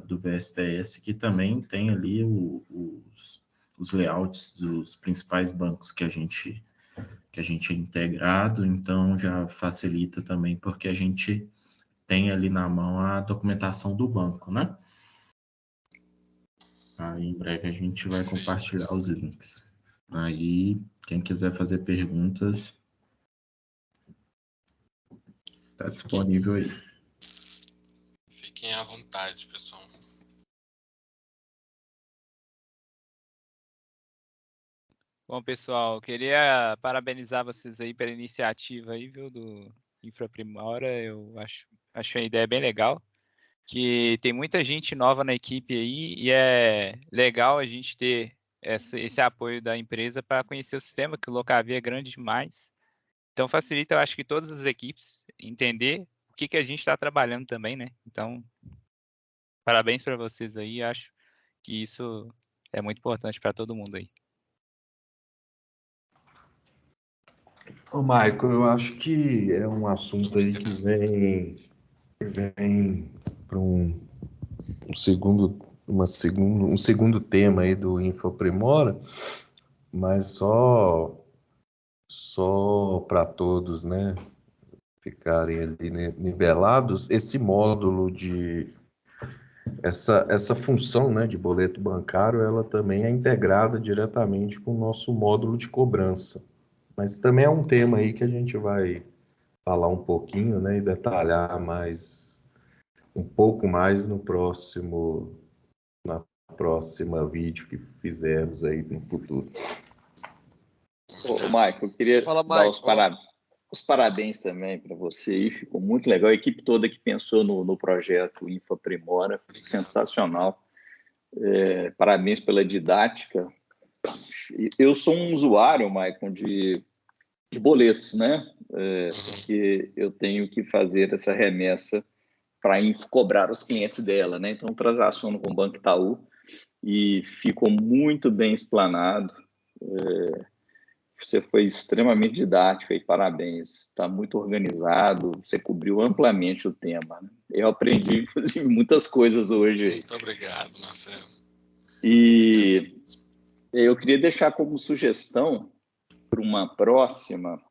D: do VSTS, que também tem ali os layouts dos principais bancos que a gente é integrado, então já facilita também, porque a gente tem ali na mão a documentação do banco, né? Aí em breve a gente vai
A: Perfeito.
D: compartilhar os links. Aí, quem quiser fazer perguntas, está disponível aí.
A: Fiquem à vontade, pessoal.
E: Bom, pessoal, queria parabenizar vocês aí pela iniciativa aí, viu, do Infraprimora. Eu acho a ideia bem legal, que tem muita gente nova na equipe aí e é legal a gente ter esse apoio da empresa para conhecer o sistema, que o Locavia é grande demais. Então facilita, eu acho que todas as equipes entender o que a gente está trabalhando também, né? Então, parabéns para vocês aí, acho que isso é muito importante para todo mundo aí.
C: Ô, Michael, eu acho que é um assunto aí que vem para um segundo tema aí do Infoprimora, mas só para todos, né, ficarem ali nivelados, esse módulo essa função, né, de boleto bancário, ela também é integrada diretamente com o nosso módulo de cobrança. Mas também é um tema aí que a gente vai falar um pouquinho, né, e detalhar um pouco mais na próxima vídeo que fizermos aí no futuro.
F: Ô, Michael, eu queria dar os parabéns também para você aí, ficou muito legal. A equipe toda que pensou no projeto Infoprimora, sensacional. Parabéns pela didática. Eu sou um usuário, Michael, de boletos, né? Porque eu tenho que fazer essa remessa para a Info cobrar os clientes dela, né? Então, transaciono com o Banco Itaú e ficou muito bem explanado. Você foi extremamente didático e parabéns. Está muito organizado, você cobriu amplamente o tema, né? Eu aprendi, inclusive, muitas coisas hoje.
A: Muito obrigado, Marcelo.
F: E eu queria deixar como sugestão para uma próxima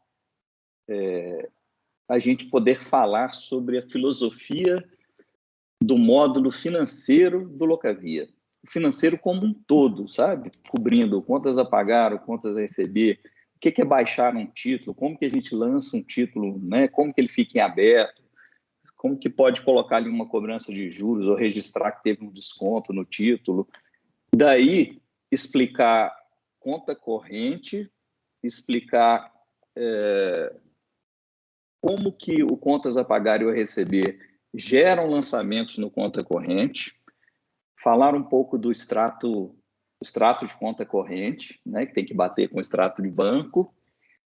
F: a gente poder falar sobre a filosofia do módulo financeiro do Locavia. O financeiro como um todo, sabe? Cobrindo contas a pagar, contas a receber, o que é baixar um título, como que a gente lança um título, né? Como que ele fica em aberto, como que pode colocar ali uma cobrança de juros ou registrar que teve um desconto no título. Daí, explicar conta corrente, explicar como que o contas a pagar e o a receber geram lançamentos no conta corrente, falar um pouco do extrato de conta corrente, né, que tem que bater com o extrato de banco,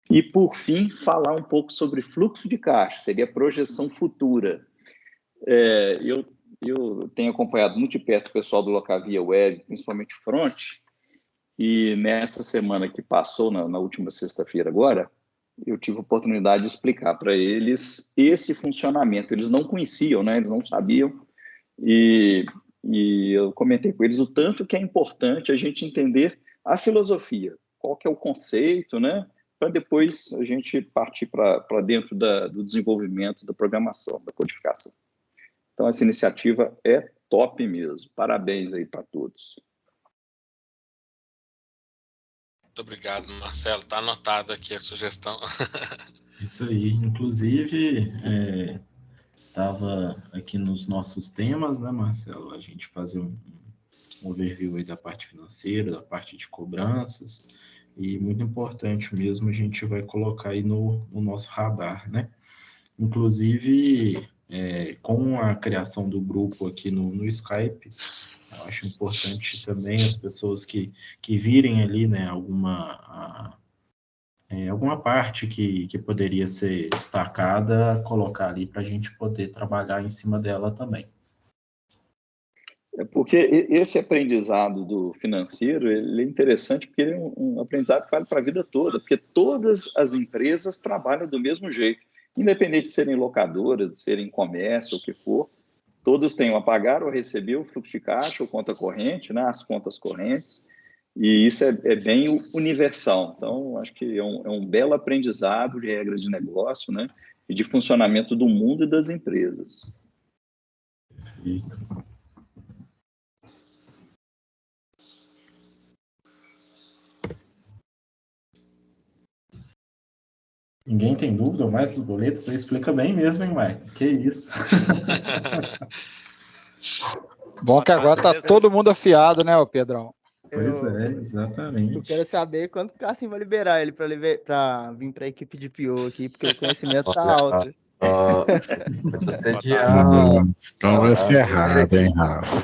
F: e, por fim, falar um pouco sobre fluxo de caixa, seria projeção futura. Eu tenho acompanhado muito de perto o pessoal do Locavia Web, principalmente Front, e nessa semana que passou, na última sexta-feira agora, eu tive a oportunidade de explicar para eles esse funcionamento. Eles não conheciam, né? Eles não sabiam, e eu comentei com eles o tanto que é importante a gente entender a filosofia, qual que é o conceito, né? Para depois a gente partir para dentro do desenvolvimento, da programação, da codificação. Então, essa iniciativa é top mesmo. Parabéns aí para todos.
A: Muito obrigado, Marcelo. Está anotado aqui a sugestão.
D: Isso aí. Inclusive, estava aqui nos nossos temas, né, Marcelo? A gente fazer um overview aí da parte financeira, da parte de cobranças, e muito importante mesmo, a gente vai colocar aí no nosso radar, né? Inclusive, com a criação do grupo aqui no Skype, eu acho importante também as pessoas que virem ali, né, alguma parte que poderia ser destacada, colocar ali para a gente poder trabalhar em cima dela também.
F: Porque esse aprendizado do financeiro, ele é interessante porque ele é um aprendizado que vale para a vida toda, porque todas as empresas trabalham do mesmo jeito, independente de serem locadoras, de serem comércio, o que for, todos têm o a pagar ou a receber, o fluxo de caixa, o conta corrente, né, as contas correntes, e isso é bem universal. Então, acho que é um belo aprendizado de regras de negócio, né, e de funcionamento do mundo e das empresas.
D: Ninguém tem dúvida mais dos boletos? Você explica bem mesmo, hein, Mike? Que isso?
G: Bom que agora tá todo mundo afiado, né, ô Pedrão?
D: Pois é, exatamente.
H: Eu quero saber quanto o Cassim vai liberar ele pra vir pra equipe de PO aqui, porque o conhecimento tá alto.
C: Pode assediar.
G: Então vai ser errado, hein, Rafa?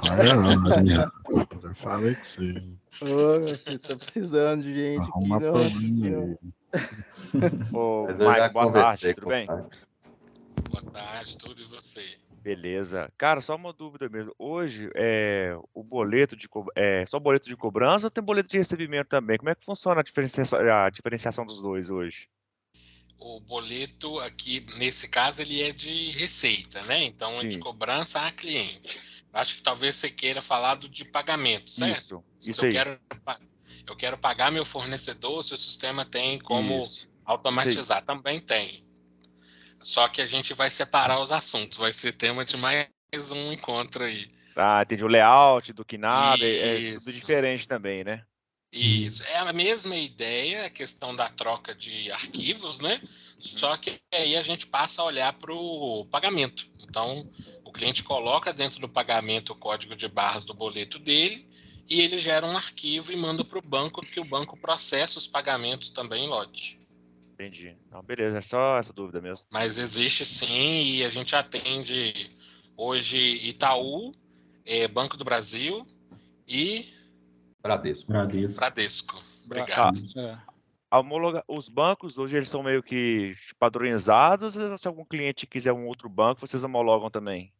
G: Eu falei que sim.
H: Ô, meu filho, tô precisando de gente
G: Arruma
H: aqui.
G: pra
H: Nossa
G: mim
H: Senhora.
I: Ô,
C: Mas eu já
I: Mike, boa tarde,
C: conversei
I: tudo
C: com
I: bem?
C: o pai.
A: Boa tarde, tudo e você?
I: Beleza. Cara, só uma dúvida mesmo. Hoje, o boleto só boleto de cobrança ou tem boleto de recebimento também? Como é que funciona a diferenciação dos dois hoje?
A: O boleto aqui, nesse caso, ele é de receita, né? Então é de
I: Sim.
A: cobrança a cliente. Acho que talvez você queira falar de pagamento, certo?
I: Isso aí.
A: Eu quero pagar meu fornecedor, se o sistema tem como
I: Isso.
A: automatizar. Também tem. Só que a gente vai separar os assuntos. Vai ser tema de mais um encontro aí.
I: Ah, entendi. O layout do KINAB é tudo
A: Isso.
I: diferente também, né?
A: Isso. É a mesma ideia, a questão da troca de arquivos, né? Só que aí a gente passa a olhar para o pagamento. Então, o cliente coloca dentro do pagamento o código de barras do boleto dele e ele gera um arquivo e manda para o banco, que o banco processa os pagamentos também em lote.
I: Entendi. Não, beleza, é só essa dúvida mesmo.
A: Mas existe sim, e a gente atende hoje Itaú, Banco do Brasil e
C: Bradesco.
A: Bradesco. Obrigado.
I: Os bancos hoje eles são meio que padronizados, ou se algum cliente quiser um outro banco, vocês homologam também?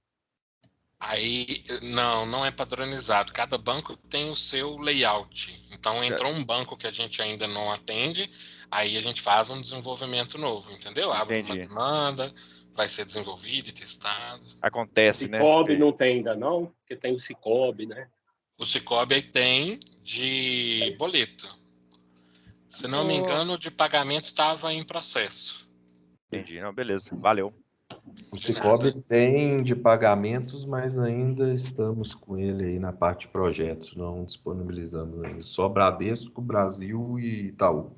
A: Aí, não é padronizado. Cada banco tem o seu layout. Então, entrou um banco que a gente ainda não atende, aí a gente faz um desenvolvimento novo, entendeu? Abre uma demanda, vai ser desenvolvido e testado.
I: Acontece, né?
J: Cicobi não tem ainda não? Porque tem o Cicobi, né?
A: O Cicobi aí tem de boleto. Se não me engano, o de pagamento estava em processo.
I: Entendi. Não, beleza. Valeu.
C: O Cicobi tem de pagamentos, mas ainda estamos com ele aí na parte de projetos, não disponibilizamos ainda. Só Bradesco, Brasil e Itaú.